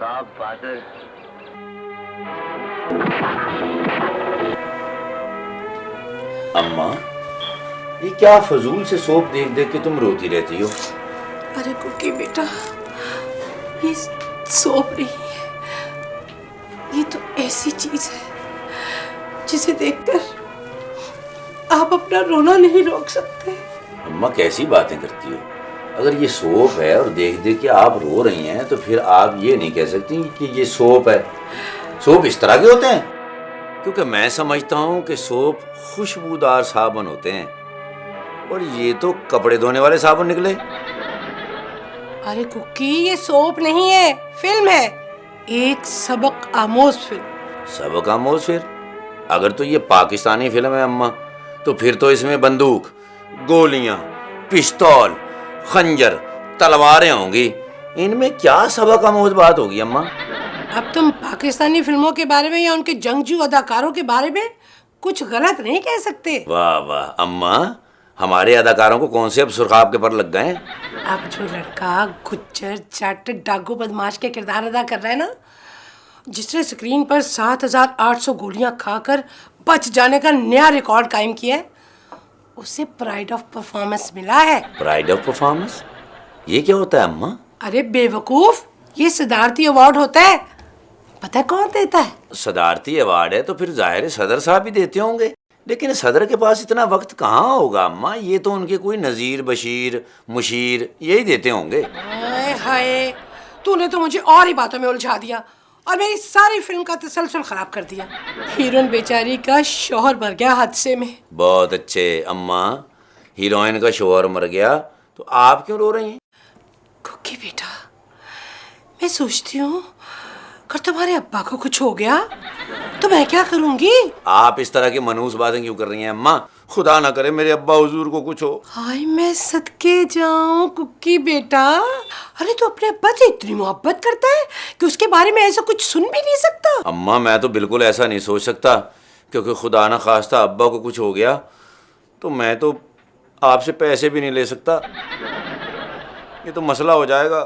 साहब फादर। अम्मा, ये क्या फजूल से सोप देख देख के तुम रोती रहती हो? अरे कुकी बेटा, ये सोप नहीं है, ये तो ऐसी चीज है जिसे देखकर आप अपना रोना नहीं रोक सकते। अम्मा कैसी बातें करती हो? अगर ये सोप है और देख देख के आप रो रही हैं तो फिर आप ये नहीं कह सकती कि ये सोप है। सोप इस तरह के होते हैं? क्योंकि मैं समझता हूँ कि सोप खुशबूदार साबुन होते हैं और ये तो कपड़े धोने वाले साबुन निकले। अरे कुकी, ये सोप नहीं है, फिल्म है, एक सबक आमोज फिल्म। सबक आमोज फिर? अगर तो ये पाकिस्तानी फिल्म है अम्मा, तो फिर तो इसमें बंदूक, गोलियां, पिस्तौल, खंजर, तलवारें होंगी। इनमें क्या सबक आमोज बात होगी अम्मा? अब तुम पाकिस्तानी फिल्मों के बारे में या उनके जंगजू अदाकारों के बारे में कुछ गलत नहीं कह सकते। वाह वाह अम्मा, हमारे अदाकारों को कौन से अब सुर्खाब के पर लग गए? अब जो लड़का गुज्जर जट डाकू बदमाश के किरदार अदा कर रहा है ना, जिसने स्क्रीन पर 7,800 गोलियां खाकर बच जाने का नया रिकॉर्ड कायम किया है, उसे प्राइड ऑफ परफॉर्मेंस मिला है। Pride of performance? ये क्या होता है अम्मा? अरे बेवकूफ, ये सदारती अवार्ड होता है। पता है कौन देता है? सदारती अवार्ड है तो फिर जाहिर है सदर साहब ही देते होंगे। लेकिन सदर के पास इतना वक्त कहाँ होगा अम्मा? ये तो उनके कोई नजीर, बशीर, मुशीर यही देते होंगे। हाय हाय, तूने तो मुझे और ही बातों में उलझा दिया और मेरी सारी फिल्म का तसलसल खराब कर दिया। हीरोइन बेचारी का शौहर मर गया हादसे में। बहुत अच्छे अम्मा, हीरोइन का शौहर मर गया तो आप क्यों रो रही हैं? कुकी बेटा, मैं सोचती हूँ अगर तुम्हारे अब्बा को कुछ हो गया तो मैं क्या करूंगी? आप इस तरह की मनहूस बातें क्यों कर रही हैं अम्मा? खुदा ना करे मेरे अब्बा हुजूर को कुछ हो। हाय मैं सदके जाऊं कुकी बेटा। अरे तू अपने अब्बा से इतनी मोहब्बत करता है कि उसके बारे में ऐसा कुछ सुन भी नहीं सकता? अम्मा मैं तो बिल्कुल ऐसा नहीं सोच सकता, क्योंकि खुदा ना खास्ता अब्बा को कुछ हो गया तो मैं तो आपसे पैसे भी नहीं ले सकता। ये तो मसला हो जाएगा।